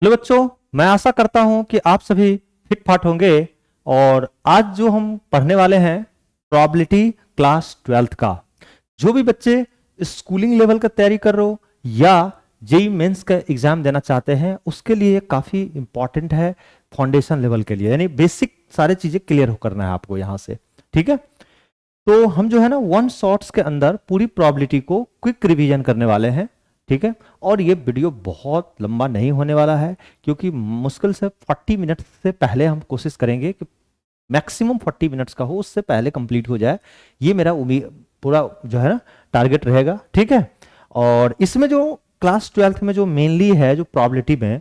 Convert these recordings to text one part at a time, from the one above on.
Hello बच्चों, मैं आशा करता हूं कि आप सभी फिट फाट होंगे। और आज जो हम पढ़ने वाले हैं प्रोबेबिलिटी क्लास 12th का। जो भी बच्चे स्कूलिंग लेवल का तैयारी कर रहे हो या जेई मेंस का एग्जाम देना चाहते हैं उसके लिए काफ़ी इंपॉर्टेंट है। फाउंडेशन लेवल के लिए यानी बेसिक सारी चीज़ें क्लियर हो करना है आपको यहाँ से। ठीक है, तो हम जो है ना वन शॉट्स के अंदर पूरी प्रोबेबिलिटी को क्विक रिवीजन करने वाले हैं। ठीक है, और ये वीडियो बहुत लंबा नहीं होने वाला है क्योंकि मुश्किल से 40 मिनट से पहले हम कोशिश करेंगे कि मैक्सिमम 40 मिनट्स का हो, उससे पहले कंप्लीट हो जाए। ये मेरा उम्मीद पूरा जो है ना टारगेट रहेगा। ठीक है, और इसमें जो क्लास 12th में जो मेनली है जो प्रोबेबिलिटी में,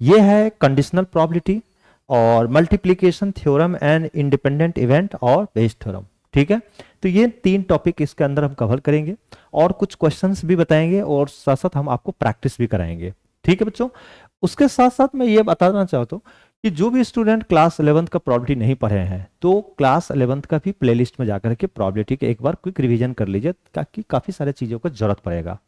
ये है कंडीशनल प्रोबेबिलिटी और multiplication theorem and independent event और बेस थ्योरम। ठीक है, तो ये तीन टॉपिक इसके अंदर हम कवर करेंगे और कुछ क्वेश्चंस भी बताएंगे और साथ साथ हम आपको प्रैक्टिस भी कराएंगे। ठीक है बच्चों, उसके साथ साथ मैं ये बताना चाहता हूँ कि जो भी स्टूडेंट क्लास 11th का प्रोबेबिलिटी नहीं पढ़े हैं तो क्लास 11th का भी प्लेलिस्ट में जाकर के प्रोबेबिलिटी के एक बार क्विक रिवीजन कर लीजिए ताकि काफ़ी सारी चीज़ों को जरूरत पड़ेगा।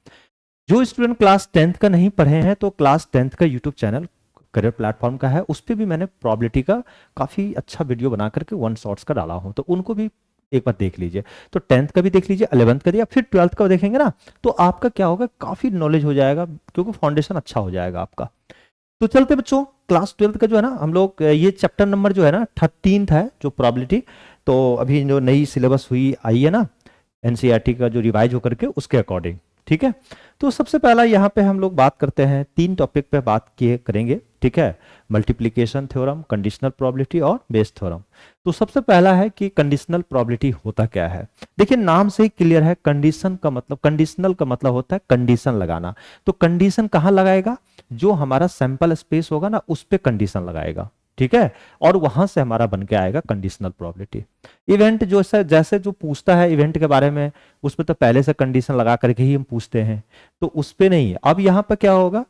जो स्टूडेंट क्लास 10th का नहीं पढ़े हैं तो क्लास 10th का यूट्यूब चैनल करियर प्लेटफॉर्म का है, उस पर भी मैंने प्रोबेबिलिटी का काफ़ी अच्छा वीडियो बना करके वन शॉट्स का डाला हूँ, तो उनको भी एक बार देख लीजिए। तो 10th का भी देख लीजिए, 11th का दिया, फिर 12th का देखेंगे ना तो आपका क्या होगा, काफ़ी नॉलेज हो जाएगा क्योंकि फाउंडेशन अच्छा हो जाएगा आपका। तो चलते बच्चों, क्लास 12th का जो है ना हम लोग ये चैप्टर नंबर जो है ना 13th है जो प्रोबेबिलिटी। तो अभी जो नई सिलेबस हुई आई है ना एनसीईआरटी का जो रिवाइज होकर के उसके अकॉर्डिंग। ठीक है, तो सबसे पहला यहाँ पे हम लोग बात करते हैं, तीन टॉपिक पे बात किए करेंगे। ठीक है, मल्टीप्लिकेशन थ्योरम, कंडीशनल प्रोबेबिलिटी और बेस थ्योरम। तो सबसे पहला है कि कंडीशनल प्रोबेबिलिटी होता क्या है। देखिए नाम से ही क्लियर है, कंडीशन का मतलब, कंडीशनल का मतलब होता है कंडीशन लगाना। तो कंडीशन कहाँ लगाएगा, जो हमारा सैंपल स्पेस होगा ना उस पे कंडीशन लगाएगा। ठीक है, और वहां से हमारा बन के आएगा कंडीशनल प्रोबेबिलिटी। इवेंट जो जैसे जो पूछता है इवेंट के बारे में उस पर तो पहले से कंडीशन लगा करके ही हम पूछते हैं, तो उस पे नहीं है। अब यहाँ पर क्या होगा,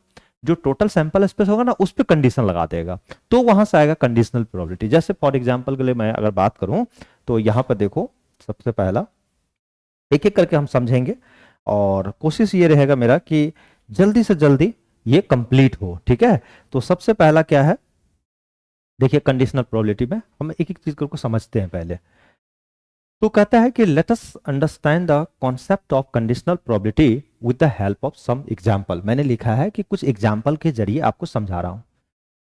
जो टोटल सैंपल स्पेस होगा ना उस पे कंडीशन लगा देगा, तो वहां से आएगा कंडीशनल प्रोबेबिलिटी। जैसे फॉर एग्जांपल के लिए मैं अगर बात करूं तो यहाँ पर देखो, सबसे पहला एक एक करके हम समझेंगे और कोशिश ये रहेगा मेरा कि जल्दी से जल्दी ये कंप्लीट हो। ठीक है, तो सबसे पहला क्या है, देखिए कंडीशनल प्रोबेबिलिटी में हम एक एक चीज को समझते हैं पहले। तो कहता है कि let us understand the concept of conditional probability with the help of some example. मैंने लिखा है कि कुछ एग्जांपल के जरिए आपको समझा रहा हूं।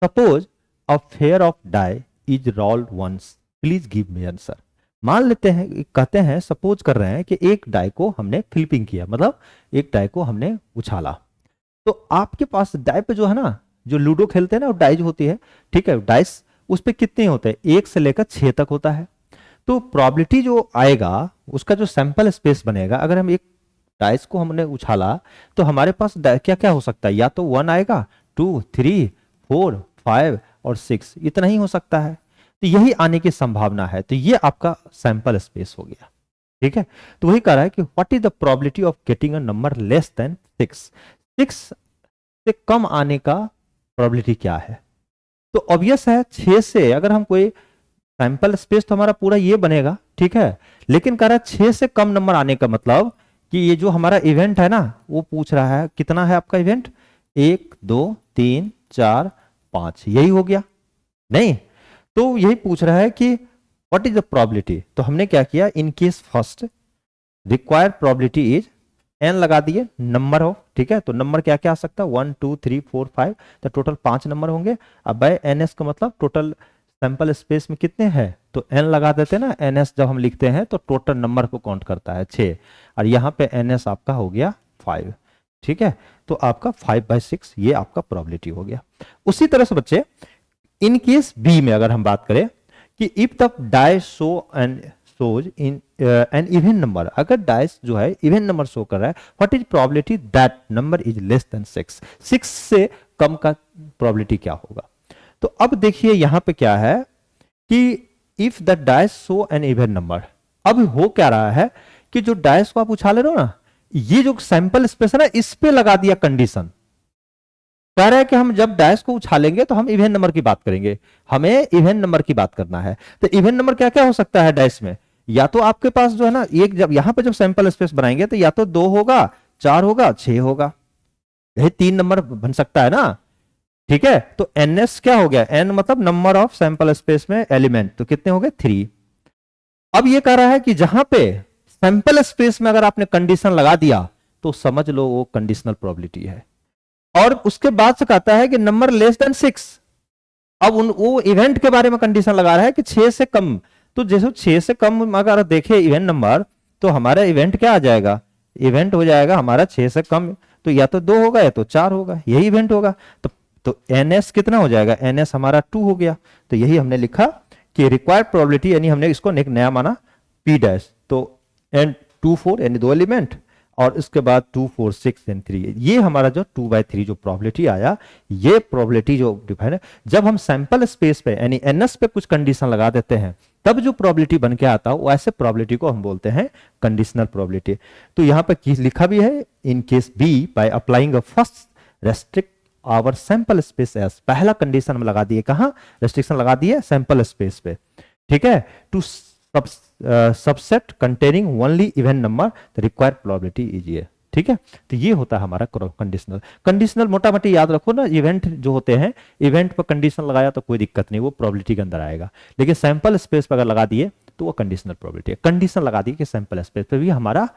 Suppose a pair of die is rolled once, please give me answer. मान लेते हैं, कहते हैं, सपोज कर रहे हैं कि एक डाई को हमने फ्लिपिंग किया, मतलब एक डाई को हमने उछाला। तो आपके पास डाई पे जो है ना, जो लूडो खेलते हैं ना, वो डाइज होती है। ठीक है, डाइस उस पे कितने होते हैं, 1 से लेकर 6 तक होता है। तो प्रोबेबिलिटी जो आएगा उसका जो सैंपल स्पेस बनेगा, अगर हम एक डाइस को हमने उछाला तो हमारे पास क्या क्या हो सकता है, या तो 1 आएगा, 2, 3, 4, 5 और 6, इतना ही हो सकता है। तो यही आने की संभावना है, तो ये आपका सैंपल स्पेस हो गया। ठीक है, तो वही कह रहा है कि what is the probability of getting a number less than 6। 6 से कम आने का प्रोबेबिलिटी क्या है। तो ऑब्वियस है 6 से अगर हम कोई सैंपल स्पेस तो हमारा पूरा ये बनेगा। ठीक है, लेकिन कह रहा है 6 से कम नंबर आने का मतलब कि ये जो हमारा इवेंट है ना वो पूछ रहा है कितना है आपका इवेंट, 1, 2, 3, 4, 5, यही हो गया नहीं। तो यही पूछ रहा है कि व्हाट इज द प्रोबेबिलिटी। तो हमने क्या किया, in case first required probability is an लगा दिए, नंबर हो। ठीक है, तो नंबर क्या क्या आ सकता है, 1, 2, 3, 4, 5, तो टोटल 5 नंबर होंगे। अब बाय एन एस का मतलब टोटल सैंपल स्पेस में कितने हैं, तो एन लगा देते हैं ना। एन एस जब हम लिखते हैं तो टोटल नंबर को काउंट करता है 6, और यहाँ पे एन एस आपका हो गया 5। ठीक है, तो आपका 5/6 ये आपका प्रोबेबिलिटी हो गया। उसी तरह से बच्चे इन केस बी में अगर हम बात करें कि if the die show and shows in an even number, अगर डाइस जो है इवन नंबर शो कर रहा है, what is probability that number is less than 6। 6 से कम का प्रोबेबिलिटी क्या होगा। तो अब देखिए यहां पे क्या है कि if the dice show N even number, अब हो क्या रहा है कि जो डाइस को आप उछाले रहे हो ना, ये जो सैंपल स्पेस है ना इस पे लगा दिया कंडीशन। कह रहा है कि हम जब डैश को उछालेंगे तो हम इवन नंबर की बात करेंगे, हमें इवन नंबर की बात करना है। तो इवन नंबर क्या क्या हो सकता है डैश में, या तो आपके पास जो है ना एक, जब यहां पर जब सैंपल स्पेस बनाएंगे तो या तो 2 होगा, 4 होगा, 6 होगा, यही 3 नंबर बन सकता है ना। ठीक है, तो ns क्या हो गया, n मतलब नंबर ऑफ सैंपल स्पेस में एलिमेंट, तो कितने हो गए 3। अब ये कह रहा है कि जहां पे सैंपल स्पेस में अगर आपने कंडीशन लगा दिया तो समझ लो वो कंडीशनल प्रोबेबिलिटी है। और उसके बाद से कहता है कि नंबर लेस देन 6। अब वो इवेंट के बारे में कंडीशन लगा रहा है कि 6 से कम। तो जैसे 6 से कम अगर देखे इवेंट नंबर, तो हमारा इवेंट क्या आ जाएगा, इवेंट हो जाएगा हमारा 6 से कम, तो या तो 2 होगा या तो 4 होगा, यही इवेंट होगा। तो ns कितना हो जाएगा, ns हमारा 2 हो गया। तो यही हमने लिखा कि रिक्वायर्ड प्रोबेबिलिटी, यानी हमने इसको एक नया माना p डैश, तो n 2 4 यानी 2 एलिमेंट, और इसके बाद 2 4 6 एंड 3, ये हमारा जो 2/3 जो प्रोबेबिलिटी आया, ये प्रोबेबिलिटी जो डिफाइन है। जब हम सैंपल स्पेस पे यानी ns पे कुछ कंडीशन लगा देते हैं, तब जो प्रोबेबिलिटी बन के आता है वैसे प्रोबेबिलिटी को हम बोलते हैं कंडीशनल प्रोबेबिलिटी। तो यहां पे लिखा भी है, in case B by applying a first restrict our sample space S, पहला कंडीशन हम लगा दिए, कहां रेस्ट्रिक्शन लगा दिए, सैंपल स्पेस पे, ठीक है, to subset containing only event number, the required probability is ये, ठीक है। तो ये होता है हमारा कंडीशनल। कंडीशनल मोटा मोटी याद रखो ना, इवेंट जो होते हैं, इवेंट पर कंडीशन लगाया तो कोई दिक्कत नहीं, वो प्रोबेबिलिटी के अंदर आएगा, लेकिन सैंपल स्पेस पर अगर लगा दिए तो वो कंडीशनल प्रोबेबिलिटी है। कंडीशन लगा दिए कि सैंपल स्पेस पे भी हमारा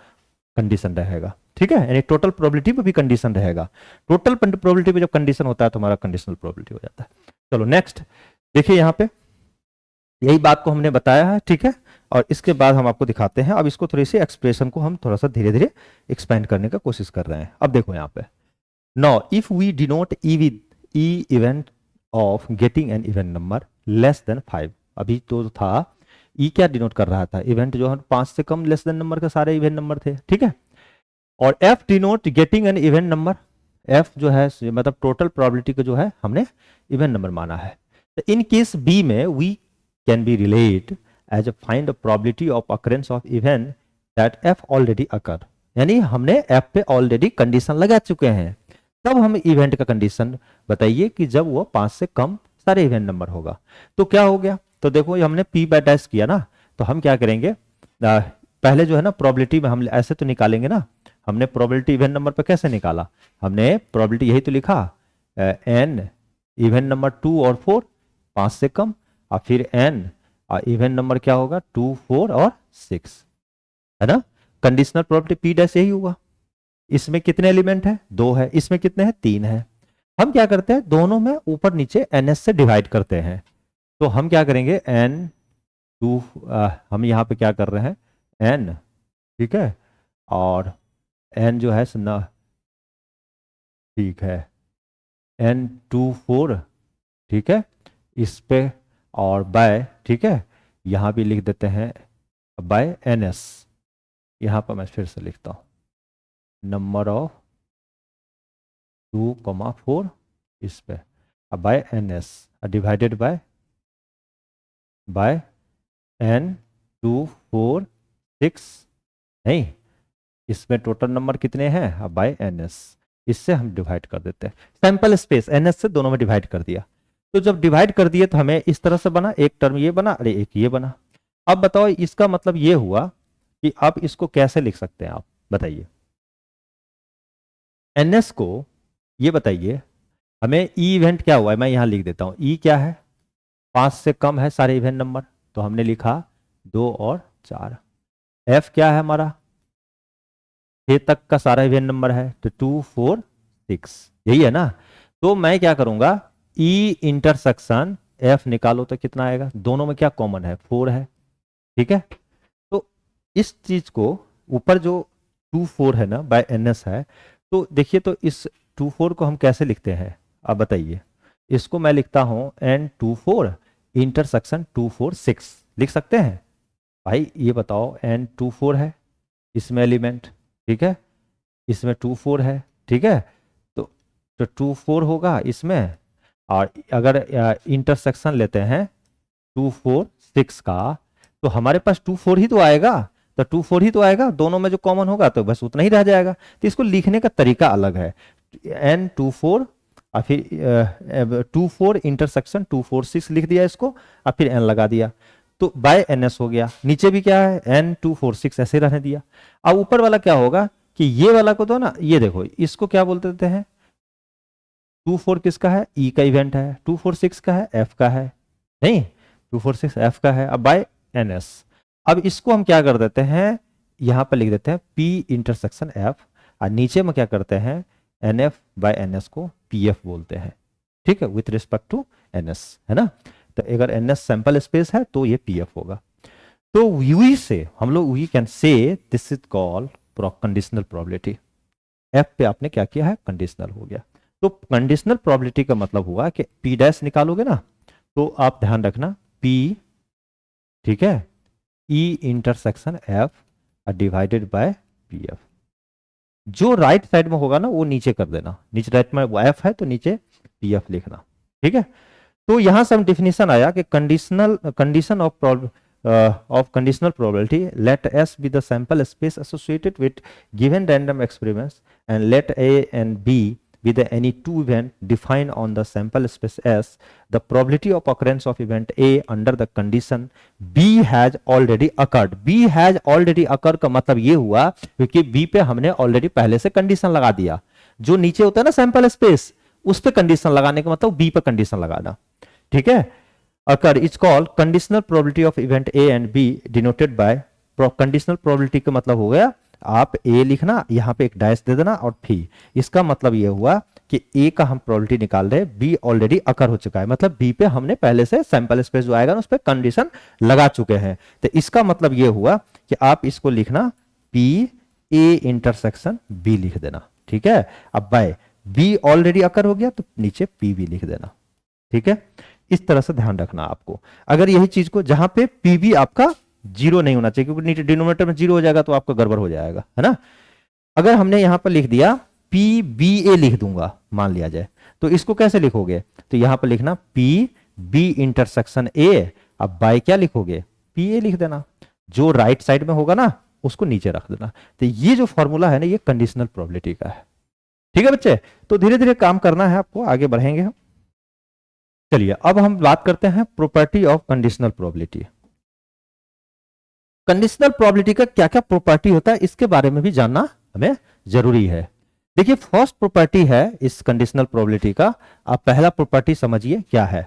कंडीशन रहेगा, ठीक है, यानी टोटल प्रोबेबिलिटी पे भी कंडीशन रहेगा। टोटल प्रोबेबिलिटी पे जब कंडीशन होता है तो हमारा कंडीशनल प्रोबेबिलिटी हो जाता है। चलो नेक्स्ट देखिए, यहाँ पे यही बात को हमने बताया है, ठीक है, और इसके बाद हम आपको दिखाते हैं। अब इसको थोड़ी सी एक्सप्रेशन को हम थोड़ा सा धीरे धीरे एक्सपेंड करने का कोशिश कर रहे हैं। अब देखो यहाँ पे, now if we denote E with E event of getting an event number less than 5, अभी तो था ई क्या डिनोट कर रहा था, इवेंट जो है 5 से कम लेस देन नंबर के सारे इवेंट नंबर थे, ठीक है। और F denote getting an event number, F जो है मतलब टोटल प्रोबेबिलिटी का जो है हमने इवेंट नंबर माना है। तो इन केस बी में we can be relate as a find a probability of occurrence of event that F already occur, यानी हमने एफ पे ऑलरेडी कंडीशन लगा चुके हैं, तब हम इवेंट का कंडीशन बताइए कि जब वो 5 से कम सारे इवेंट नंबर होगा। तो क्या हो गया, तो देखो ये हमने p बाय डैश किया ना, तो हम क्या करेंगे, पहले जो है ना प्रोबेबिलिटी में हम ऐसे तो निकालेंगे ना, हमने प्रोबेबिलिटी इवेंट नंबर पे कैसे निकाला, हमने प्रोबेबिलिटी यही तो लिखा, n इवेंट नंबर 2 और 4 5 से कम, और फिर n इवेंट नंबर क्या होगा 2 4 और 6, है ना। कंडीशनल प्रोबेबिलिटी p डैश यही होगा। इसमें कितने एलिमेंट है, 2 है, इसमें कितने हैं, 3 है। हम क्या करते हैं, दोनों में ऊपर नीचे ns से डिवाइड करते हैं। तो हम क्या करेंगे, n2 हम यहाँ पे क्या कर रहे हैं, n, ठीक है, और n जो है सुनना, ठीक है, n24, ठीक है, इस पे, और बाय, ठीक है, यहाँ भी लिख देते हैं बाय ns, यहाँ पर मैं फिर से लिखता हूँ नंबर ऑफ 2,4 इस पे, अब bye ns divided by n246, नहीं, इसमें टोटल नंबर कितने हैं, अब बाय ns, इससे हम डिवाइड कर देते हैं, सैंपल स्पेस ns से दोनों में डिवाइड कर दिया। तो जब डिवाइड कर दिए तो हमें इस तरह से बना, एक टर्म ये बना, अरे एक ये बना। अब बताओ इसका मतलब ये हुआ कि आप इसको कैसे लिख सकते हैं, आप बताइए, ns को ये बताइए, हमें ई इवेंट क्या हुआ है, मैं यहां लिख देता हूं, ई क्या है, 5 से कम है सारे इवेंट नंबर, तो हमने लिखा 2 और 4। एफ क्या है हमारा, 6 तक का सारा इवेंट नंबर है, तो 2 4 6, यही है ना। तो मैं क्या करूंगा, ई इंटरसेक्शन एफ निकालो तो कितना आएगा, दोनों में क्या कॉमन है, 4 है, ठीक है। तो इस चीज को ऊपर जो 2 4 है ना बाय ns है, तो देखिए, तो इस 2 4 को हम कैसे लिखते हैं, अब बताइए, इसको मैं लिखता हूं n24 इंटरसेक्शन 2 4 6 लिख सकते हैं। भाई ये बताओ, n24 है इसमें एलिमेंट, ठीक है, इसमें 2 4 है, ठीक है, तो 2 4 होगा इसमें, और अगर इंटरसेक्शन लेते हैं 2 4 6 का, तो हमारे पास 2 4 ही तो आएगा, तो 2 4 ही तो आएगा, दोनों में जो कॉमन होगा तो बस उतना ही रह जाएगा। तो इसको लिखने का तरीका अलग है, n24 और फिर 2 4 इंटरसेक्शन 2 4 6 लिख दिया इसको, और फिर n लगा दिया, तो बाय ns हो गया। नीचे भी क्या है, n246 ऐसे रहने दिया। अब ऊपर वाला क्या होगा कि ये वाला को तो ना, ये देखो इसको क्या बोलते देते हैं, 2 4 किसका है, ई का इवेंट है, 2 4 6 का है, एफ का है, नहीं 2 4 6 एफ का है, अब बाय एन एस। अब इसको हम क्या कर देते हैं, यहां पर लिख देते हैं पी इंटरसेक्शन एफ, और नीचे में क्या करते हैं N F by N S को पी एफ बोलते हैं, ठीक है, with respect to N S, है ना। तो अगर एन एस सैंपल स्पेस है तो ये पी एफ होगा। तो वी से हम लोग we can say this is called conditional probability. F पे आपने क्या किया है, कंडीशनल हो गया। तो कंडीशनल प्रोबेबिलिटी का मतलब हुआ कि पी डैश निकालोगे ना, तो आप ध्यान रखना पी, ठीक है, ई intersection F divided by P F. जो राइट साइड में होगा ना वो नीचे कर देना, नीचे राइट में एफ है तो नीचे पी एफ लिखना, ठीक है। तो यहां से हम डिफिनेशन आया कि condition of conditional probability, let S be the sample space associated with given random experiments and let A and B with any two event defined on the sample space S, the probability of occurrence of event A under the condition B has already occurred। B has already occurred का मतलब ये हुआ क्योंकि B पे हमने already पहले से condition लगा दिया। जो नीचे होता है ना सैंपल स्पेस, उस पे कंडीशन लगाने का मतलब B पे कंडीशन लगाना, ठीक है। occur is called conditional probability of event A and B denoted by conditional probability का मतलब हो गया आप ए लिखना, यहां पे एक डैश दे देना और फी। इसका मतलब ये हुआ कि ए का हम प्रोबेबिलिटी निकाल रहे हैं, बी ऑलरेडी अकर हो चुका है, मतलब बी पे हमने पहले से सैंपल स्पेस जो आएगा ना उस पर कंडीशन लगा चुके हैं। तो इसका मतलब ये हुआ कि आप इसको लिखना पी ए इंटरसेक्शन बी लिख देना, ठीक है। अब बाय बी ऑलरेडी अकर हो गया तो नीचे पी भी लिख देना, ठीक है। इस तरह से ध्यान रखना आपको। अगर यही चीज को जहां पे पी भी आपका जीरो नहीं होना चाहिए, क्योंकि नीचे डिनोमिनेटर में जीरो हो जाएगा तो आपका गड़बड़ हो जाएगा, है ना। अगर हमने यहां पर लिख दिया पी बी ए लिख दूंगा, मान लिया जाए, तो इसको कैसे लिखोगे, तो यहां पर लिखना पी बी इंटरसेक्शन ए, अब बाय क्या लिखोगे, पी ए लिख देना, जो राइट साइड में होगा ना उसको नीचे रख देना। तो ये जो फॉर्मूला है ना ये कंडीशनल प्रोबेबिलिटी का है, ठीक है बच्चे। तो धीरे धीरे काम करना है आपको, आगे बढ़ेंगे हम। चलिए अब हम बात करते हैं property of conditional probability. Conditional probability का क्या क्या प्रॉपर्टी होता है इसके बारे में भी जानना हमें जरूरी है। देखिए फर्स्ट प्रॉपर्टी है इस कंडीशनल प्रोबेबिलिटी का, आप पहला प्रॉपर्टी समझिए क्या है।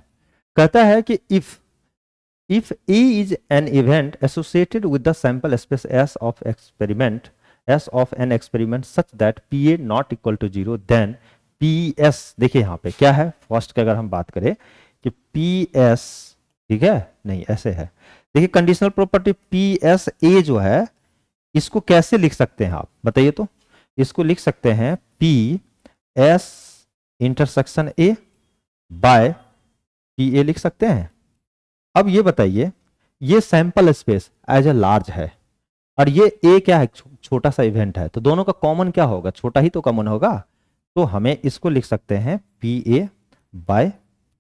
कहता है कि if A is an event associated with the sample space S of an experiment such that P A not equal to zero, then P S, देखिए यहां पे क्या है, फर्स्ट की अगर हम बात करें कि पी एस, ठीक है, नहीं ऐसे है, देखिए conditional property P S A जो है इसको कैसे लिख सकते हैं आप बताइए, तो इसको लिख सकते हैं P S intersection A by P A लिख सकते हैं। अब ये बताइए ये sample space as a large है और ये ए क्या है, छोटा सा इवेंट है, तो दोनों का कॉमन क्या होगा, छोटा ही तो कॉमन होगा, तो हमें इसको लिख सकते हैं पी ए बाय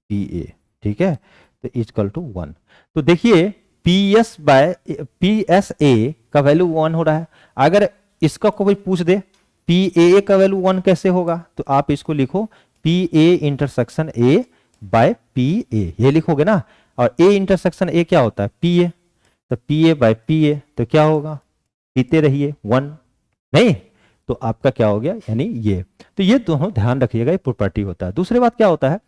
पी ए, ठीक है, तो इक्वल टू 1। तो देखिए P S by P S A का वैल्यू 1 हो रहा है। अगर इसका कोई पूछ दे पी ए का वैल्यू 1 कैसे होगा, तो आप इसको लिखो P A intersection A by P ए, ये लिखोगे ना, और ए इंटरसेक्शन ए क्या होता है पी ए, तो पी ए बाय पी ए तो क्या होगा, पीते रहिए 1, नहीं तो आपका क्या हो गया यानी ये। तो ये दोनों ध्यान रखिएगा, ये प्रॉपर्टी होता है। दूसरी बात क्या होता है,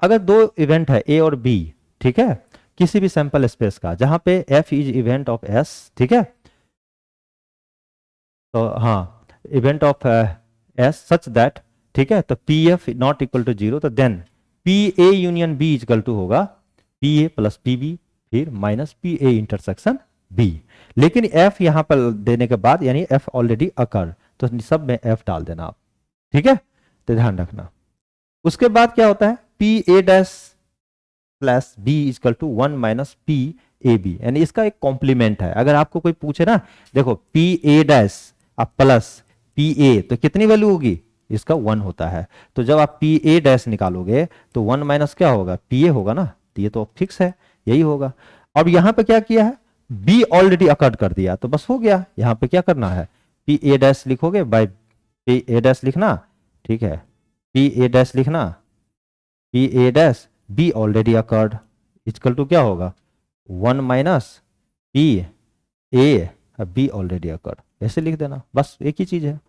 अगर दो इवेंट है ए और बी, ठीक है, किसी भी सैंपल स्पेस का जहां पे F is event of S, ठीक है, तो हाँ event of S such that, ठीक है, तो P F not equal to zero, तो then P A union B equal to होगा P A plus P B फिर माइनस पी ए इंटरसेक्शन बी। लेकिन एफ यहां पर देने के बाद यानी एफ ऑलरेडी अकर, तो सब में एफ डाल देना आप, ठीक है, तो ध्यान रखना। उसके बाद क्या होता है P A dash plus B equal to 1 minus P A B, यानी इसका एक कॉम्प्लीमेंट है। अगर आपको कोई पूछे ना, देखो पी ए डैश अब प्लस पी ए तो कितनी वैल्यू होगी, इसका 1 होता है, तो जब आप पी ए डैश निकालोगे तो 1 माइनस क्या होगा पी ए होगा ना, तो ये तो फिक्स है यही होगा। अब यहां पे क्या किया है, बी ऑलरेडी अकर्ड कर दिया तो बस हो गया, यहां पे क्या करना है पी ए डैश लिखोगे बाय पी ए डैश लिखना, ठीक है, पी ए डैश लिखना, P A dash B already occurred equal to क्या होगा 1 minus P A B already occurred, ऐसे लिख देना, बस एक ही चीज है।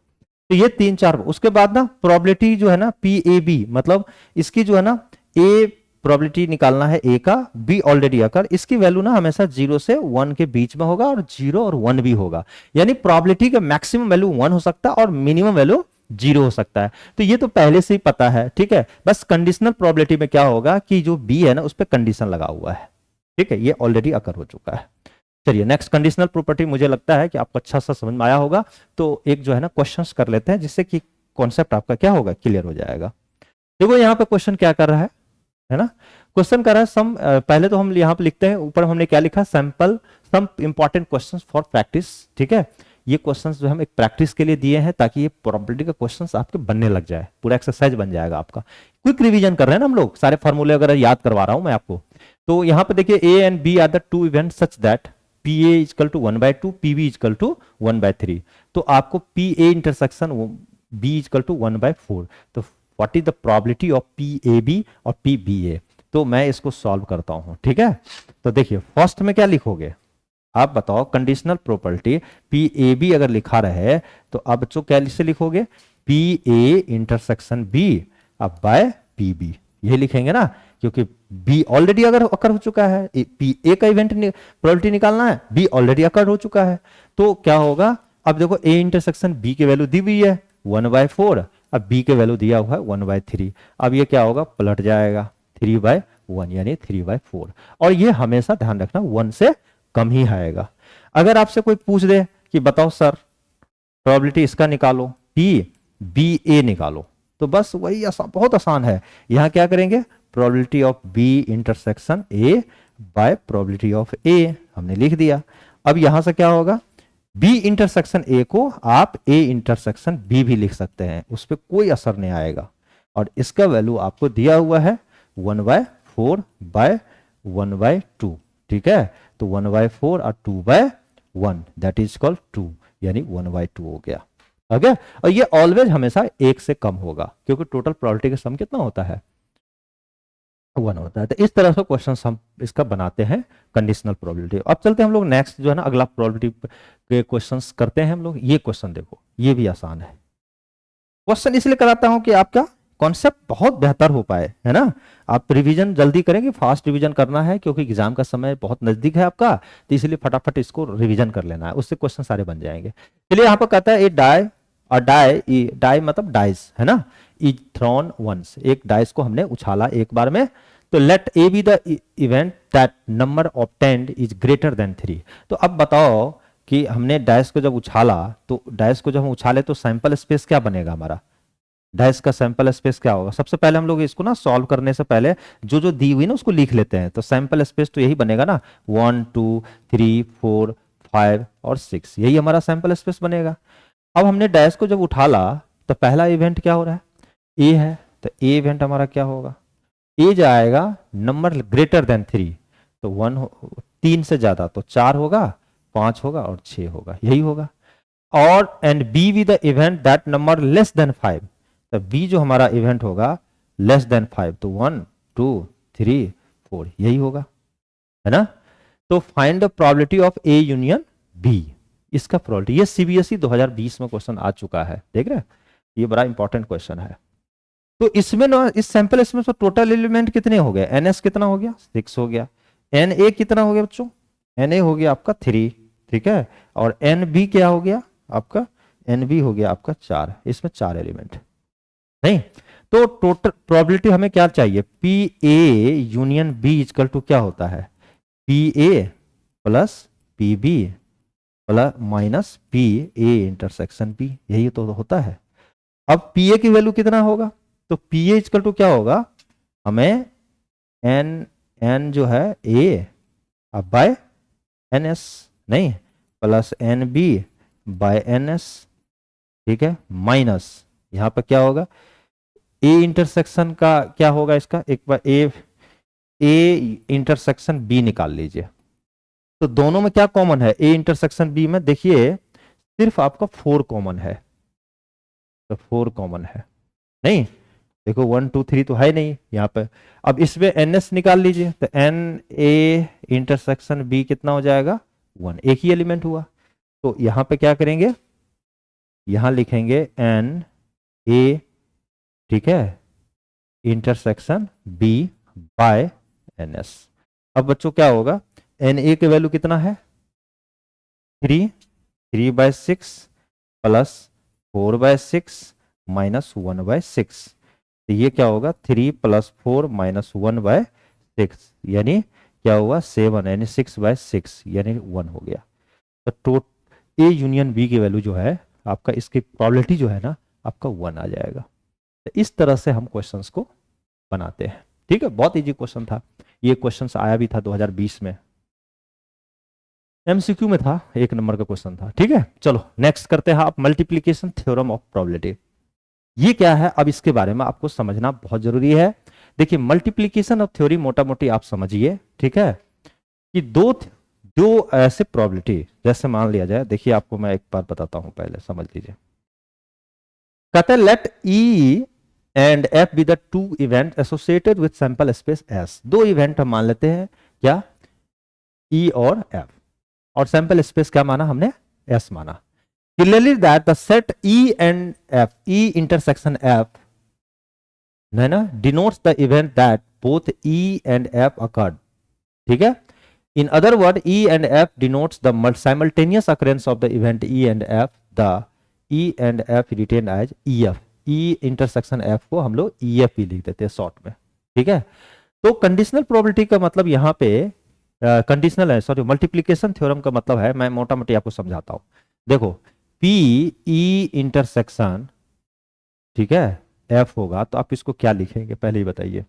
तो ये 3-4, उसके बाद ना प्रोबेबिलिटी जो है ना पी ए बी, मतलब इसकी जो है ना ए प्रोबेबिलिटी निकालना है ए का, बी ऑलरेडी अकर, इसकी वैल्यू ना हमेशा 0 से 1 के बीच में होगा और 0 और 1 भी होगा। यानी प्रोबेबिलिटी का मैक्सिमम वैल्यू 1 हो सकता है और मिनिमम वैल्यू 0 हो सकता है। तो ये तो पहले से ही पता है, ठीक है। बस कंडीशनल प्रोबेबिलिटी में क्या होगा कि जो बी है ना उस पर कंडीशन लगा हुआ है, ठीक है, ये ऑलरेडी अकर हो चुका है। चलिए नेक्स्ट कंडीशनल प्रॉपर्टी, मुझे लगता है कि आपको अच्छा सा समझ में आया होगा। तो एक जो है ना क्वेश्चंस कर लेते हैं जिससे कि कॉन्सेप्ट आपका क्या होगा, क्लियर हो जाएगा। देखो यहाँ पे क्वेश्चन क्या कर रहा है ना, क्वेश्चन कर रहा है सम, पहले तो हम यहाँ पे लिखते हैं, ऊपर हमने क्या लिखा, sample some important questions for practice, ठीक है। ये क्वेश्चंस जो हम एक प्रैक्टिस के लिए दिए हैं ताकि ये प्रोबेबिलिटी का क्वेश्चंस आपके बनने लग जाए, पूरा एक्सरसाइज बन जाएगा आपका। क्विक रिवीजन कर रहे हैं ना हम लोग, सारे फॉर्मूले वगैरह याद करवा रहा हूं मैं आपको। तो यहाँ पे देखिए A and B are the two event such that P A equal to 1/2, P B equal to 1/3। तो आपको P A intersection B equal to 1/4। तो what is the probability of P A B और P B A. तो मैं इसको solve करता हूं, ठीक है। तो देखिए फर्स्ट में क्या लिखोगे आप बताओ, conditional property P A B अगर लिखा रहे तो अब बच्चों क्या से लिखोगे, पी ए इंटरसेक्शन बी अब बाय पी बी, यही लिखेंगे ना, क्योंकि बी ऑलरेडी अगर अकर हो चुका है, पी ए का इवेंट प्रोबेबिलिटी निकालना है, बी ऑलरेडी अकर हो चुका है। तो क्या होगा, अब देखो ए इंटरसेक्शन बी की वैल्यू दी हुई है 1/4, अब बी के वैल्यू दिया हुआ है 1/3। अब ये क्या होगा, पलट जाएगा 3/1 यानी 3/4। और ये हमेशा ध्यान रखना 1 से कम ही आएगा। अगर आपसे कोई पूछ दे कि बताओ सर प्रोबेबिलिटी इसका निकालो, पी बी ए निकालो, तो बस वही बहुत आसान है। यहां क्या करेंगे, probability of B intersection A by probability of A हमने लिख दिया। अब यहां से क्या होगा, बी इंटरसेक्शन ए को आप ए इंटरसेक्शन बी भी लिख सकते हैं, उस पर कोई असर नहीं आएगा। और इसका वैल्यू आपको दिया हुआ है 1/4 बाय 1/2, ठीक है। तो 1/4 और 2/1 दैट इज कॉल्ड 2, यानी 1/2 हो गया। ओके, और ये ऑलवेज हमेशा 1 से कम होगा क्योंकि टोटल प्रोबेबिलिटी का सम कितना होता है, 1 होता है। तो इस तरह से क्वेश्चन हम इसका बनाते हैं कंडीशनल प्रोबेबिलिटी। अब चलते हैं हम लोग नेक्स्ट जो है ना अगला प्रोबेबिलिटी के क्वेश्चंस करते हैं हम लोग। ये क्वेश्चन देखो, ये भी आसान है। क्वेश्चन इसलिए कराता हूं कि आपका कॉन्सेप्ट बहुत बेहतर हो पाए, है ना। आप रिवीजन जल्दी करेंगे, फास्ट रिवीजन करना है क्योंकि एग्जाम का समय बहुत नजदीक है आपका, तो इसलिए फटाफट इसको रिवीजन कर लेना है, उससे क्वेश्चन सारे बन जाएंगे। चलिए यहाँ पर कहता है ए डाई और डाई मतलब डाइस, है ना, इज थ्रोन वंस, एक डाइस को हमने उछाला एक बार में। तो let A be the event that number obtained is greater than 3। तो अब बताओ कि हमने डाइस को जब उछाला, तो डाइस को जब हम उछाले तो सैंपल स्पेस क्या बनेगा हमारा, डाइस का सैंपल स्पेस क्या होगा। सबसे पहले हम लोग इसको ना सॉल्व करने से पहले जो जो दी हुई ना उसको लिख लेते हैं। तो सैंपल स्पेस तो यही बनेगा ना, 1 2 3 4 5 और 6, यही हमारा सैंपल स्पेस बनेगा। अब हमने डाइस को जब उछाला तो पहला इवेंट क्या हो रहा है, ए है, तो ए इवेंट हमारा क्या होगा, ए जाएगा नंबर ग्रेटर देन 3, तो 3 से ज्यादा तो 4 होगा, 5 होगा और 6 होगा, यही होगा। और and be with the event that number less than 5, तो बी जो हमारा इवेंट होगा लेस देन 5, तो 1 2 3 4 यही होगा, है ना। तो find the probability of A union B, इसका प्रोबेबिलिटी, ये सीबीएसई 2020 में क्वेश्चन आ चुका है, देख रहे हैं, ये बड़ा इंपॉर्टेंट क्वेश्चन है। तो इसमें ना इस सैंपल इसमें तो टोटल एलिमेंट कितने हो गए, एनएस कितना हो गया, 6 हो गया, एन ए कितना हो गया बच्चों, एन ए हो गया आपका 3, ठीक है, और एन बी क्या हो गया आपका, एन बी हो गया आपका 4, इसमें 4 एलिमेंट नहीं। तो टोटल प्रोबेबिलिटी हमें क्या चाहिए, P A union B equal to क्या होता है, P A plus P B plus minus P A intersection B, यही तो होता है। अब पी ए की वैल्यू कितना होगा, तो पी ए इक्वल टू क्या होगा, हमें एन जो है ए अब बाय एन एस नहीं, plus N B by N S, ठीक है, माइनस यहां पर क्या होगा, ए इंटरसेक्शन का क्या होगा इसका, एक बार ए इंटरसेक्शन बी निकाल लीजिए। तो दोनों में क्या कॉमन है, ए इंटरसेक्शन बी में देखिए सिर्फ आपका 4 कॉमन है, तो 4 कॉमन है नहीं, देखो 1 2 3 तो है नहीं यहाँ पे। अब इसमें एन एस निकाल लीजिए, तो एन ए इंटरसेक्शन बी कितना हो जाएगा 1, एक ही एलिमेंट हुआ। तो यहाँ पे क्या करेंगे, यहां लिखेंगे एन ए, ठीक है, intersection B by N S. अब बच्चों क्या होगा, एन ए की वैल्यू कितना है 3, 3/6 प्लस 4/6 माइनस 1/6, तो ये क्या होगा 3 + 4 - 1/6, यानी क्या हुआ 7, यानी 6/6 यानी 1 हो गया। तो ए यूनियन बी की वैल्यू जो है आपका, इसकी प्रोबेबिलिटी जो है ना आपका 1 आ जाएगा। तो इस तरह से हम क्वेश्चंस को बनाते हैं। ठीक है, बहुत इजी क्वेश्चन था ये, क्वेश्चन आया भी था 2020 में, एमसीक्यू में था, 1 नंबर का क्वेश्चन था। ठीक है, चलो नेक्स्ट करते हैं आप मल्टीप्लीकेशन थ्योरम ऑफ प्रोबेबिलिटी। ये क्या है, अब इसके बारे में आपको समझना बहुत जरूरी है। देखिए मल्टीप्लीकेशन ऑफ थ्योरी मोटा मोटी आप समझिए, ठीक है, कि दो ऐसे प्रोबेबिलिटी, जैसे मान लिया जाए, देखिए आपको मैं एक बार बताता हूं, पहले समझ लीजिए। कहते हैं let E and F be the two event associated with sample space S. दो इवेंट हम मान लेते हैं, क्या, ई और एफ, और सैंपल स्पेस क्या माना हमने, एस माना। Clearly that the set E and F, E intersection F, है ना, denotes the event that both E and F occurred. ठीक है, in other word E and F denotes the simultaneous occurrence of the event E and F. The E and F written as EF. E intersection F को हम लोग EF भी लिख देते हैं short में। ठीक है, तो कंडीशनल प्रोबेबिलिटी का मतलब यहाँ पे कंडीशनल है, सॉरी मल्टीप्लीकेशन थ्योरम का मतलब है, मैं मोटा मोटी आपको समझाता हूँ। देखो पी ई इंटरसेक्शन, ठीक है, एफ होगा, तो आप इसको क्या लिखेंगे पहले ही बताइए,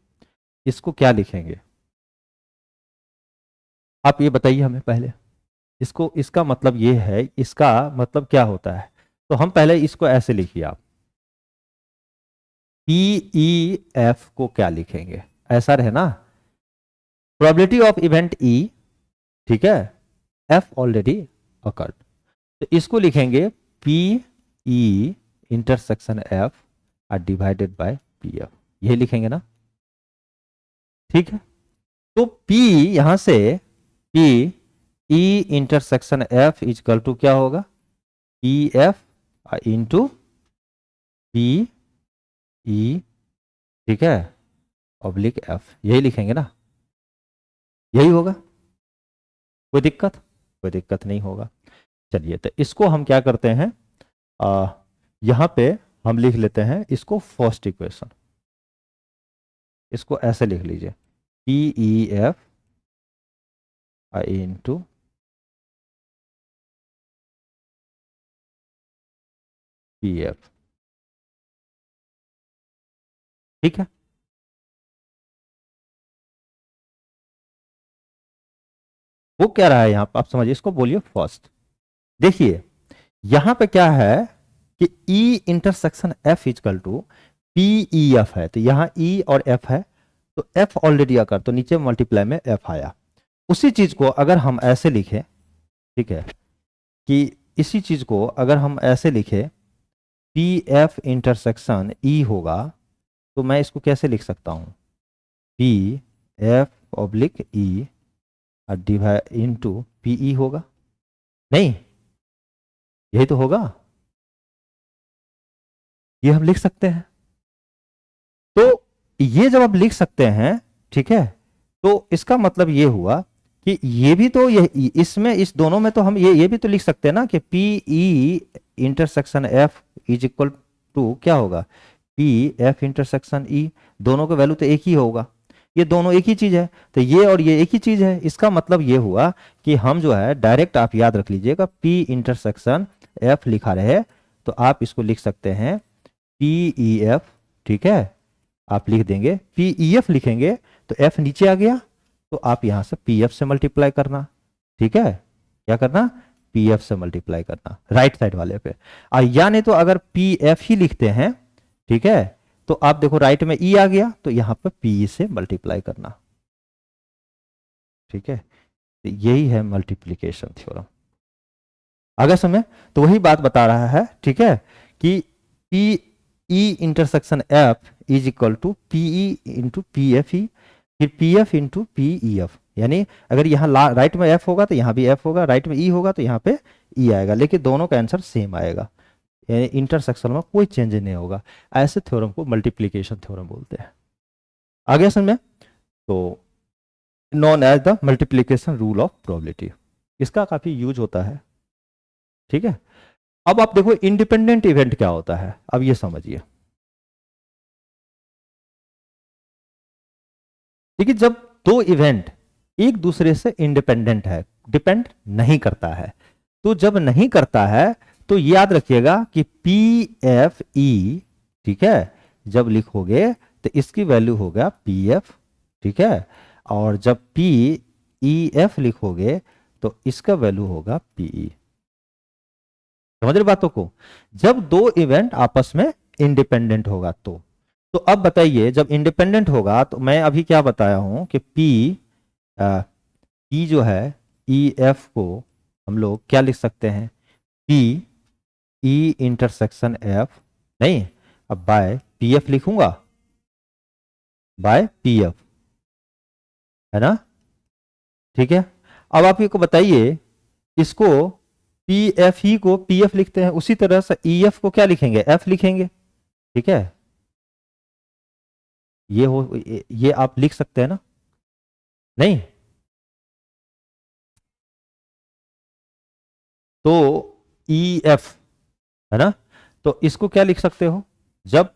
इसको क्या लिखेंगे आप ये बताइए हमें पहले। इसको, इसका मतलब ये है, इसका मतलब क्या होता है, तो हम पहले इसको ऐसे लिखिए आप, पी ई एफ को क्या लिखेंगे, ऐसा रहे ना, प्रोबेबिलिटी ऑफ इवेंट ई, ठीक है, एफ ऑलरेडी अकर्ड, तो इसको लिखेंगे P E intersection F R divided by P F, यही लिखेंगे ना। ठीक है, तो P यहां से P E intersection F equal to क्या होगा, P F into P E, ठीक है, ऑब्लिक एफ, यही लिखेंगे ना, यही होगा, कोई दिक्कत, कोई दिक्कत नहीं होगा। चलिए तो इसको हम क्या करते हैं, यहां पे हम लिख लेते हैं इसको फर्स्ट इक्वेशन, इसको ऐसे लिख लीजिए P E F into P F. ठीक है, वो क्या रहा है यहां पर, आप समझिए, इसको बोलिए फर्स्ट। देखिए यहां पे क्या है कि E intersection F equal to P E F है, तो यहां E और F है, तो F ऑलरेडी आकर, तो नीचे मल्टीप्लाई में F आया। उसी चीज को अगर हम ऐसे लिखें, ठीक है, कि इसी चीज को अगर हम ऐसे लिखें पी एफ इंटरसेक्शन E होगा, तो मैं इसको कैसे लिख सकता हूं, पी एफ ऑब्लिक ई डिवाइड इंटू पी ई होगा, नहीं यही तो होगा, ये हम लिख सकते हैं। तो ये जब आप लिख सकते हैं, ठीक है, तो इसका मतलब ये हुआ कि ये भी तो, ये इसमें, इस दोनों में तो हम ये भी तो लिख सकते हैं ना कि P E intersection F is equal to क्या होगा, पी एफ इंटरसेक्शन ई, दोनों का वैल्यू तो एक ही होगा, ये दोनों एक ही चीज है, तो ये और ये एक ही चीज है। इसका मतलब ये हुआ कि हम जो है डायरेक्ट, आप याद रख लीजिएगा, पी इंटरसेक्शन एफ लिखा रहे तो आप इसको लिख सकते हैं पी ई एफ, ठीक है, आप लिख देंगे पी ई एफ, लिखेंगे तो एफ नीचे आ गया, तो आप यहां से पी एफ से मल्टीप्लाई करना, ठीक है, क्या करना, पी एफ से मल्टीप्लाई करना राइट साइड वाले पे, या नहीं तो अगर पी एफ ही लिखते हैं, ठीक है, तो आप देखो राइट में ई आ गया, तो यहां पर पी से मल्टीप्लाई करना, ठीक है, तो यही है मल्टीप्लीकेशन थ्योरम। अगर समय तो वही बात बता रहा है, ठीक है, कि P E intersection F is equal to P E into P F E, फिर P F into P E F, यानी अगर यहाँ राइट में एफ होगा तो यहाँ भी एफ होगा, राइट में ई होगा तो यहाँ पे ई आएगा, लेकिन दोनों का आंसर सेम आएगा। यानी इंटरसेक्शन में कोई चेंज नहीं होगा। ऐसे थ्योरम को मल्टीप्लीकेशन थ्योरम बोलते हैं। आगे समझ में, तो known as the multiplication rule of probability, इसका काफी यूज होता है। ठीक है, अब आप देखो इंडिपेंडेंट इवेंट क्या होता है, अब ये समझिए। देखिए, जब दो इवेंट एक दूसरे से इंडिपेंडेंट है, डिपेंड नहीं करता है, तो जब नहीं करता है तो याद रखिएगा कि पी एफ ई, ठीक है, जब लिखोगे तो इसकी वैल्यू होगा पी एफ, ठीक है, और जब पी ई एफ लिखोगे तो इसका वैल्यू होगा पीई। समझ रहे बातों को? जब दो इवेंट आपस में इंडिपेंडेंट होगा तो अब बताइए, जब इंडिपेंडेंट होगा तो मैं अभी क्या बताया हूं कि पी जो है ई एफ को हम लोग क्या लिख सकते हैं, पी ई इंटरसेक्शन एफ, नहीं, अब बाय पी एफ लिखूंगा, बाय पी एफ, है ना? ठीक है, अब आप ये को बताइए, इसको पी एफ ई को पी एफ लिखते हैं, उसी तरह से ई एफ को क्या लिखेंगे, एफ लिखेंगे। ठीक है, ये आप लिख सकते हैं ना? नहीं, तो ई एफ, है ना? तो इसको क्या लिख सकते हो, जब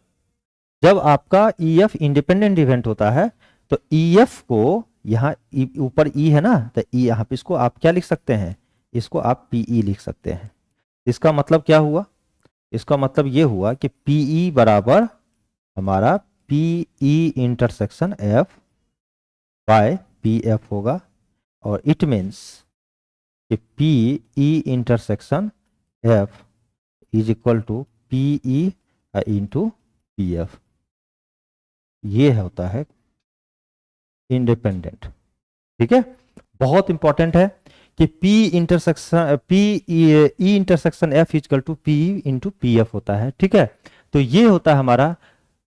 जब आपका ई एफ इंडिपेंडेंट इवेंट होता है तो ई एफ को यहाँ ऊपर ई है ना, तो ई यहाँ पे इसको आप क्या लिख सकते हैं, इसको आप पीई लिख सकते हैं। इसका मतलब क्या हुआ, इसका मतलब ये हुआ कि पीई बराबर हमारा P E intersection F by P F होगा, और इट मीन्स कि P E intersection F is equal to P E into P F. ये होता है इंडिपेंडेंट। ठीक है, बहुत इंपॉर्टेंट है कि P E intersection F equal to P into P F होता है। ठीक है, तो ये होता है हमारा,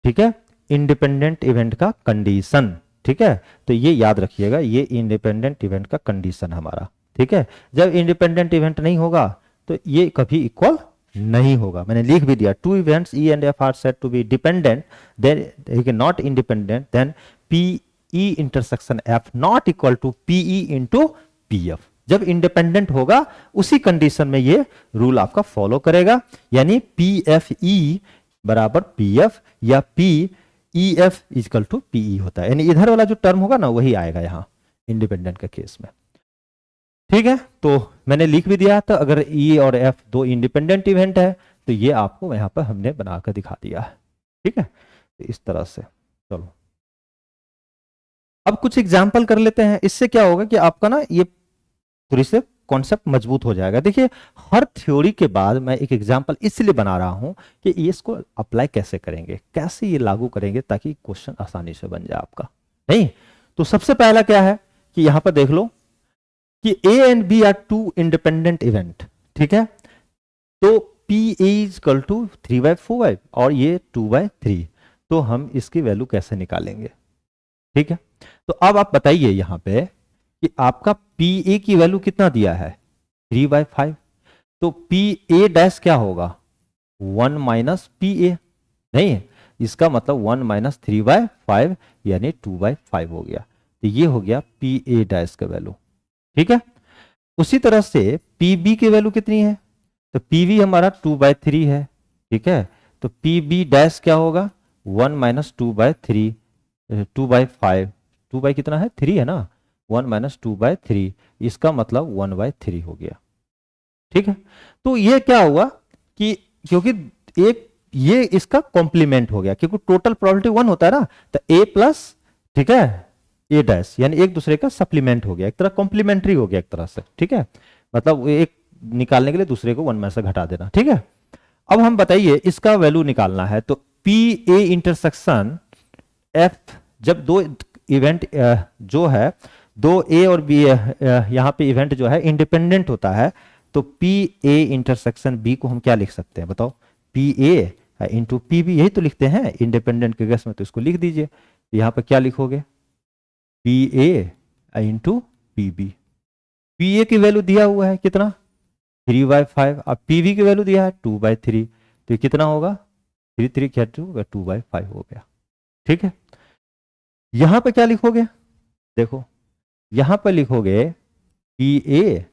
ठीक है, इंडिपेंडेंट इवेंट का कंडीशन। ठीक है, तो ये याद रखिएगा, ये इंडिपेंडेंट इवेंट का कंडीशन हमारा। ठीक है, जब इंडिपेंडेंट इवेंट नहीं होगा तो ये कभी इक्वल नहीं होगा। मैंने लिख भी दिया, two events E and F are said to be dependent then not independent, then P E intersection F not equal to P E into P F. जब इंडिपेंडेंट होगा उसी कंडीशन में ये रूल आपका फॉलो करेगा, यानी पी एफ ई बराबर P F या P E F equal to P E होता है, यानी इधर वाला जो टर्म होगा ना वही आएगा यहां इंडिपेंडेंट के केस में। ठीक है, तो मैंने लिख भी दिया था, अगर ई और एफ दो इंडिपेंडेंट इवेंट है तो ये आपको यहां पर हमने बनाकर दिखा दिया है। ठीक है, तो इस तरह से चलो अब कुछ एग्जाम्पल कर लेते हैं। इससे क्या होगा कि आपका ना ये थोड़ी से कॉन्सेप्ट मजबूत हो जाएगा। देखिए, हर थ्योरी के बाद मैं एक एग्जाम्पल इसलिए बना रहा हूं कि ये इसको अप्लाई कैसे करेंगे, कैसे ये लागू करेंगे, ताकि क्वेश्चन आसानी से बन जाए आपका। नहीं, तो सबसे पहला क्या है कि यहां पर देख लो कि A and B are two independent event. ठीक है, तो पी इज इक्वल टू 3/4 और ये 2/3, तो हम इसकी वैल्यू कैसे निकालेंगे? ठीक है, तो अब आप बताइए यहां पे कि आपका पी ए की वैल्यू कितना दिया है, 3/5, तो पी ए डैश क्या होगा, 1 माइनस पी ए, नहीं, इसका मतलब 1 माइनस 3/5 यानी 2/5 हो गया, तो ये हो गया पी ए डैश का वैल्यू। ठीक है, उसी तरह से पी बी की वैल्यू कितनी है, तो पी वी हमारा 2/3 है। ठीक है, तो पी बी डैश क्या होगा, 1 माइनस 2/3, 2/5, 2 बाई कितना है, 3 है ना, 1 माइनस 2/3, इसका मतलब 1/3 हो गया। ठीक है, तो ये क्या हुआ कि क्योंकि एक ये इसका कॉम्प्लीमेंट हो गया, क्योंकि टोटल प्रोबेबिलिटी 1 होता है ना, तो ए प्लस, ठीक है, ए डैश, यानी एक दूसरे का सप्लीमेंट हो गया, एक तरह कॉम्प्लीमेंट्री हो गया एक तरह से। ठीक है, मतलब एक निकालने के लिए दूसरे को 1 में से घटा देना। ठीक है, अब हम बताइए इसका वैल्यू निकालना है, तो पी ए इंटरसेक्शन एफ, जब दो इवेंट जो है, दो ए और बी यहां पे इवेंट जो है इंडिपेंडेंट होता है, तो पी ए इंटरसेक्शन बी को हम क्या लिख सकते हैं बताओ, P A into P B, यही तो लिखते हैं इंडिपेंडेंट के केस में, तो इसको लिख दीजिए। यहां पर क्या लिखोगे, P A into P B. P A की वैल्यू दिया हुआ है कितना, 3/5, अब पी बी की वैल्यू दिया है 2/3, तो ये कितना होगा, 3 3 क्या 2/5 हो गया। ठीक है, यहां पे क्या लिखोगे, देखो यहां पे लिखोगे P A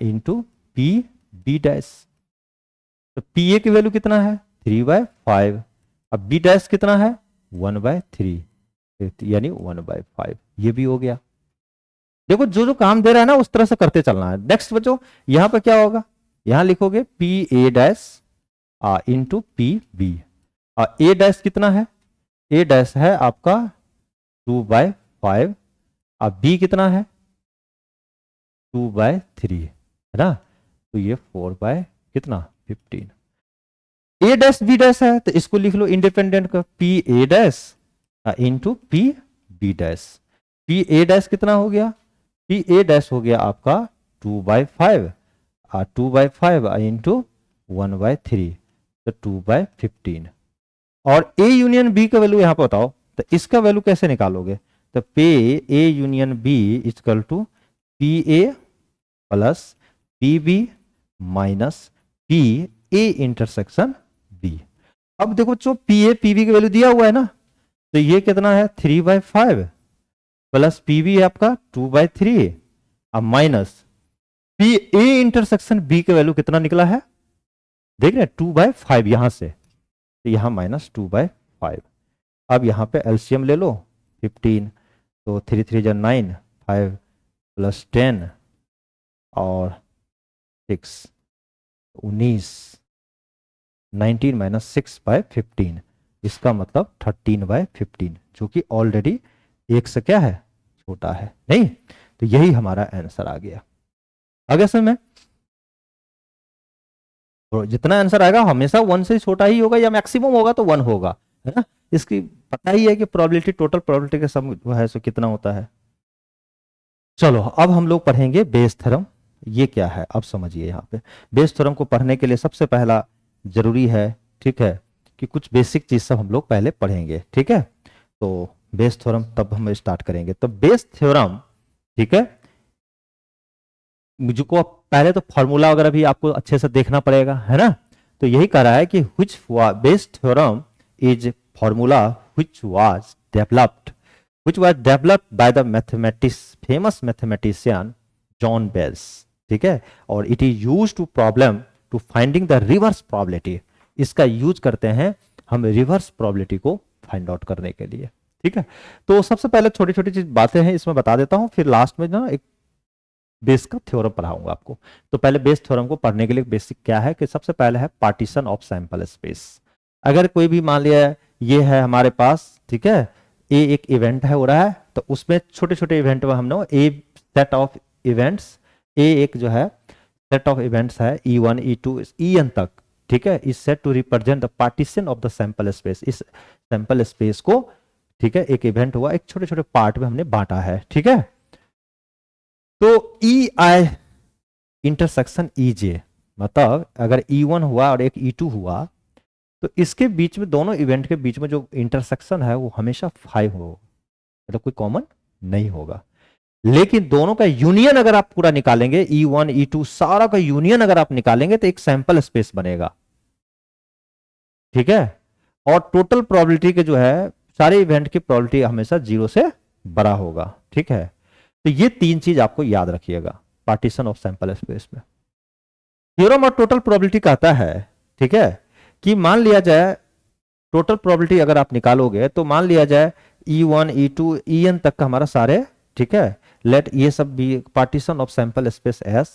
into P B dash. तो पी ए की वैल्यू कितना है 3/5, अब बी डैश कितना है 1/3, यानी 1/5, ये भी हो गया। देखो जो जो काम दे रहा है ना उस तरह से करते चलना है। नेक्स्ट बच्चों यहां पर क्या होगा, यहां लिखोगे P A dash into P B. A dash कितना है, ए डैश है आपका 2/5, अब बी कितना है 2/3 है ना, तो ये 4/15। ए डैश बी डैश है तो इसको लिख लो इंडिपेंडेंट का, P A dash into P B dash. P A dash कितना हो गया, पी ए डैश हो गया आपका 2/5, 2/5 इंटू 1/3, तो 2/15। और ए यूनियन बी का वैल्यू यहां पर बताओ, तो इसका वैल्यू कैसे निकालोगे, तो P A union B equal to P A plus P B minus P A intersection B. अब देखो जो पी ए पी बी की वैल्यू दिया हुआ है ना, तो ये कितना है 3/5 प्लस पी बी है आपका 2/3, अब minus P A intersection B की वैल्यू कितना निकला है, देख रहे हैं 2/5 यहां से, तो यहां -2/5। अब यहां पे एलसीएम ले लो 15, तो 3 3 जा 9, 5 प्लस 10 और 6 19, 19 माइनस 6/15, इसका मतलब 13/15, जो कि ऑलरेडी 1 से क्या है छोटा है, नहीं, तो यही हमारा आंसर आ गया। आगे समझ में, तो जितना आंसर आएगा हमेशा 1 से छोटा ही होगा, या मैक्सिमम होगा तो 1 होगा, है ना। इसकी पता ही है कि प्रोबेबिलिटी, टोटल प्रोबेबिलिटी का सम जो है सो कितना होता है। चलो अब हम लोग पढ़ेंगे बेस थ्योरम। ये क्या है अब समझिए, यहाँ पे बेस थ्योरम को पढ़ने के लिए सबसे पहला जरूरी है, ठीक है, कि कुछ बेसिक चीज सब हम लोग पहले पढ़ेंगे, ठीक है। तो बेस थ्योरम तब हम स्टार्ट करेंगे। तो बेस थ्योरम, ठीक है, मुझको पहले तो फॉर्मूला वगैरह भी आपको अच्छे से देखना पड़ेगा, है ना। तो यही कह रहा है कि which Bayes theorem is formula which was developed by the famous mathematician John Bells, ठीक है, और it is used to problem to finding the reverse probability. इसका यूज करते हैं हम रिवर्स प्रोबेबिलिटी को फाइंड आउट करने के लिए, ठीक है। तो सबसे पहले छोटी छोटी चीज बातें हैं इसमें बता देता हूं, फिर लास्ट में ना एक बेस का थ्योरम पढ़ाऊंगा आपको। तो पहले बेस थ्योरम को पढ़ने के लिए बेसिक क्या है कि सबसे पहले है पार्टीशन ऑफ सैंपल स्पेस। अगर कोई भी मान लिया ये है हमारे पास, ठीक है, ए एक इवेंट है हो रहा है, तो उसमें छोटे छोटे इवेंट में हमने ए सेट ऑफ इवेंट्स, ए एक जो है सेट ऑफ इवेंट्स है E1 E2 En तक, ठीक है, is said to represent the partition of the sample space. इस सैंपल स्पेस को, ठीक है, एक इवेंट हुआ, एक छोटे छोटे पार्ट में हमने बांटा है, ठीक है। तो EI इंटरसेक्शन EJ, मतलब अगर E1 हुआ और एक E2 हुआ, तो इसके बीच में, दोनों इवेंट के बीच में जो इंटरसेक्शन है वो हमेशा 5 हो, मतलब कोई कॉमन नहीं होगा। लेकिन दोनों का यूनियन अगर आप पूरा निकालेंगे, E1 E2 सारा का यूनियन अगर आप निकालेंगे तो एक सैंपल स्पेस बनेगा, ठीक है। और टोटल प्रोबेबिलिटी के जो है सारे इवेंट की प्रोबेबिलिटी हमेशा 0 से बड़ा होगा, ठीक है। तो ये 3 चीज आपको याद रखिएगा पार्टीशन ऑफ सैंपल स्पेस में। थ्योरम और टोटल प्रोबेबिलिटी कहता है, ठीक है, कि मान लिया जाए टोटल प्रोबेबिलिटी अगर आप निकालोगे तो मान लिया जाए E1 E2 En तक का हमारा सारे, ठीक है, लेट ये सब भी partition of sample space S.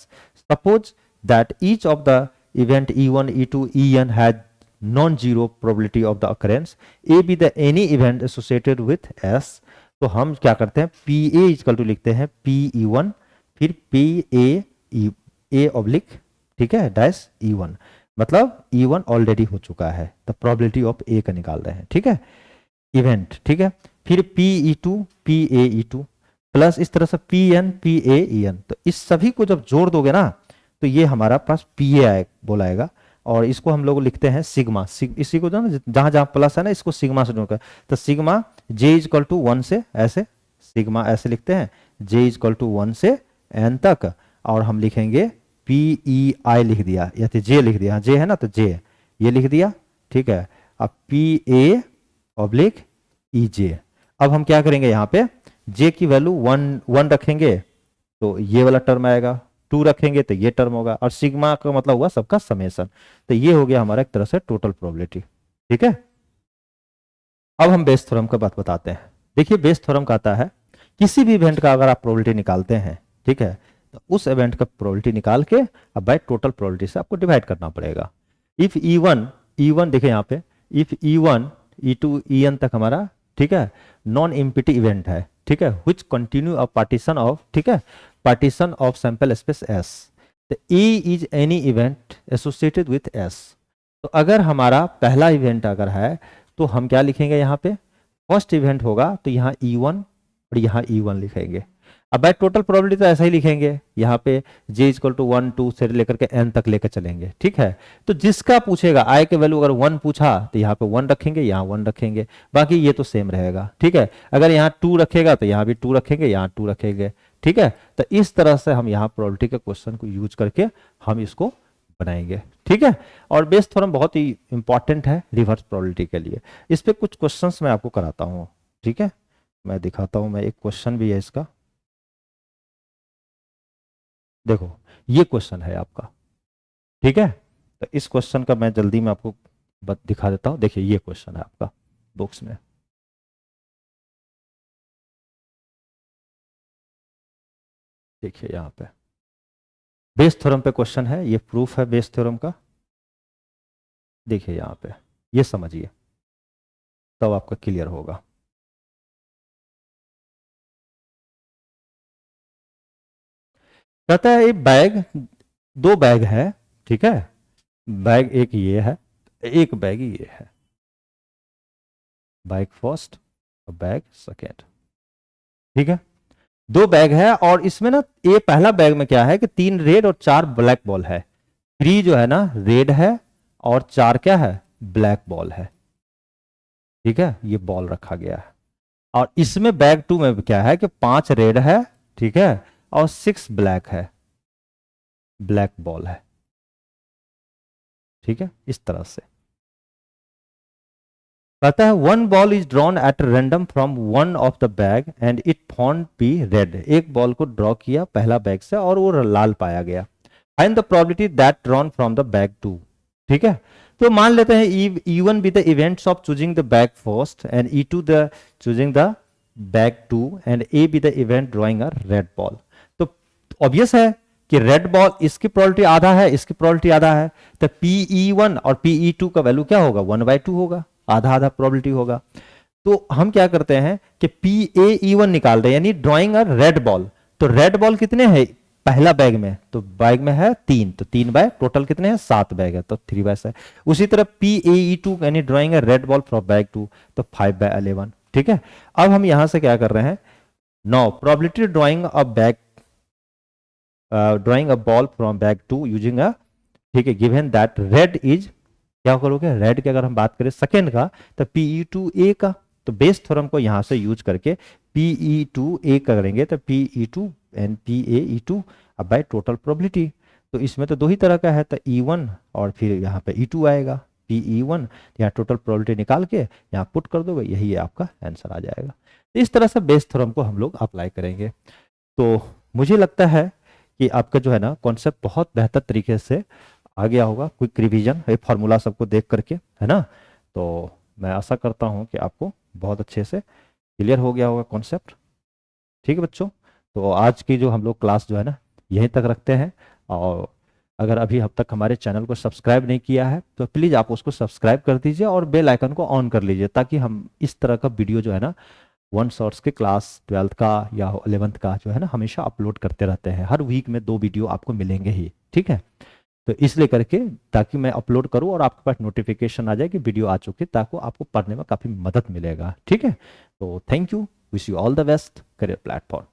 Suppose that each of the event E1 E2 En has non zero probability of the occurrence, A be the any event associated with S. तो हम क्या करते हैं, पी ए इक्वल टू लिखते हैं PE1, फिर PA oblique, ठीक है, डैश E1, मतलब E1 ऑलरेडी हो चुका है, तो प्रोबेबिलिटी ऑफ ए का निकाल रहे हैं, ठीक है, इवेंट, ठीक है। फिर PE2 PAE2 प्लस इस तरह से PN PAEN। तो इस सभी को जब जोड़ दोगे ना तो ये हमारा पास PA बोलाएगा, और इसको हम लोग लिखते हैं सिग्मा। इसी को जो ना जहां जहां प्लस है ना इसको सिग्मा से जोड़कर, तो सिग्मा J इक्वल टू 1 से, ऐसे सिग्मा ऐसे लिखते हैं, J इक्वल टू 1 से N तक, और हम लिखेंगे PEI लिख दिया या तो J लिख दिया, J है ना तो J ये लिख दिया, ठीक है। अब पी ए ऑब्लिक ई जे, अब हम क्या करेंगे यहाँ पे जे की वैल्यू 1 रखेंगे तो ये वाला टर्म आएगा, 2 रखेंगे तो ये टर्म होगा, और सिग्मा का मतलब हुआ सबका समेशन। तो ये हो गया हमारा एक तरह से टोटल प्रोबेबिलिटी, ठीक है। अब हम बेस थ्योरम का बात बताते हैं। देखिए बेस थ्योरम कहता है किसी भी इवेंट का अगर आप प्रोबेबिलिटी निकालते हैं, ठीक है, तो उस इवेंट का प्रोबेबिलिटी निकाल के अब बाय टोटल प्रोबेबिलिटी से आपको डिवाइड करना पड़ेगा। इफ ई वन देखिए यहाँ पे, इफ ई1 ई2 ई तक हमारा, ठीक है, नॉन एम्प्टी इवेंट है, ठीक है, which continue a partition of, ठीक है, partition of sample space S, तो A is any event associated with S. तो अगर हमारा पहला इवेंट अगर है तो हम क्या लिखेंगे यहाँ पे, फर्स्ट इवेंट होगा तो यहाँ E1 और यहाँ E1 लिखेंगे। अब बाय टोटल प्रोबेबिलिटी तो ऐसा ही लिखेंगे, यहाँ पे j इक्वल टू 1 2 से लेकर के n तक लेकर चलेंगे, ठीक है। तो जिसका पूछेगा i के वैल्यू अगर 1 पूछा तो यहाँ पे 1 रखेंगे, यहाँ 1 रखेंगे, बाकी ये तो सेम रहेगा, ठीक है। अगर यहाँ 2 रखेगा तो यहाँ भी 2 रखेंगे, यहाँ 2 रखेंगे, ठीक है। तो इस तरह से हम यहाँ प्रोबेबिलिटी के क्वेश्चन को यूज करके हम इसको बनाएंगे, ठीक है। और बेस थ्योरम बहुत ही इंपॉर्टेंट है रिवर्स प्रोबेबिलिटी के लिए। इस पे कुछ क्वेश्चंस मैं आपको कराता हूँ, ठीक है, मैं दिखाता हूँ। मैं एक क्वेश्चन भी है इसका, देखो ये क्वेश्चन है आपका, ठीक है। तो इस क्वेश्चन का मैं जल्दी में आपको दिखा देता हूँ। देखिए ये क्वेश्चन है आपका बुक्स में, देखिए यहाँ पे बेस थ्योरम पे क्वेश्चन है, ये प्रूफ है बेस थ्योरम का। देखिए यहाँ पे, ये समझिए तब आपका क्लियर होगा। कहता है ये बैग, 2 बैग है, ठीक है, बैग एक ये है, एक बैग ये है, बैग फर्स्ट और बैग सेकेंड, ठीक है। 2 बैग है और इसमें ना ये पहला बैग में क्या है कि 3 रेड और 4 ब्लैक बॉल है। 3 जो है ना रेड है और 4 क्या है, ब्लैक बॉल है, ठीक है, ये बॉल रखा गया है। और इसमें बैग 2 में क्या है कि 5 रेड है, ठीक है, और 6 ब्लैक है, ब्लैक बॉल है, ठीक है। इस तरह से कहता है 1 ball is drawn at random from one of the bag and it found be red. एक बॉल को ड्रॉ किया पहला बैग से और वो लाल पाया गया। Find the probability that drawn from the bag 2, ठीक है। तो मान लेते हैं E1 be the events of choosing the bag first and E2 the choosing the bag 2 and A be the event drawing a red ball. तो obvious है कि red ball इसकी प्रोबेबिलिटी आधा है, इसकी प्रोबेबिलिटी आधा है, तो PE1 और PE2 का वैल्यू क्या होगा, 1/2 होगा, आधा आधा प्रोबेबिलिटी होगा। तो हम क्या करते हैं कि PAE1 निकाल रहे हैं, यानी ड्रॉइंग अ रेड बॉल। तो रेड बॉल कितने हैं पहला बैग में, तो बैग में है 3, तो 3 बाय टोटल कितने हैं 7 बैग है, तो 3/7। उसी तरह PAE2 यानी drawing a red ball from bag 2, तो 5/11, ठीक है। अब हम यहां से क्या कर रहे हैं, now probability drawing a bag, drawing a ball from bag 2 using a, ठीक है, गिवन दैट रेड इज, क्या करोगे, रेड की अगर हम बात करें सेकेंड का तो PE2A का। तो बेस थ्योरम को यहां से यूज करके PE2A करेंगे तो PE2 एंड PAE2 अब बाय टोटल प्रोबेबिलिटी। तो इसमें तो 2 ही तरह का है, तो E1 और फिर यहाँ पे E2 आएगा, PE1, यहाँ टोटल प्रोबेबिलिटी निकाल के यहाँ पुट कर दोगे, यही आपका आंसर आ जाएगा। तो इस तरह से बेस थ्योरम को हम लोग अप्लाई करेंगे। तो मुझे लगता है कि आपका जो है ना कॉन्सेप्ट बहुत बेहतर तरीके से आ गया होगा, क्विक रिवीजन ये फार्मूला सबको देख करके, है ना। तो मैं आशा करता हूँ कि आपको बहुत अच्छे से क्लियर हो गया होगा कॉन्सेप्ट, ठीक है बच्चों। तो आज की जो हम लोग क्लास जो है ना यहीं तक रखते हैं, और अगर अभी अब तक हमारे चैनल को सब्सक्राइब नहीं किया है तो प्लीज़ आप उसको सब्सक्राइब कर दीजिए और बेल आइकन को ऑन कर लीजिए, ताकि हम इस तरह का वीडियो जो है ना 1 शॉर्ट्स के क्लास 12th का या 11th का जो है ना हमेशा अपलोड करते रहते हैं। हर वीक में 2 वीडियो आपको मिलेंगे ही, ठीक है। तो इसलिए करके ताकि मैं अपलोड करूं और आपके पास नोटिफिकेशन आ जाए कि वीडियो आ चुकी है, ताकि आपको पढ़ने में काफ़ी मदद मिलेगा, ठीक है। तो thank you, wish you all the best, career platform.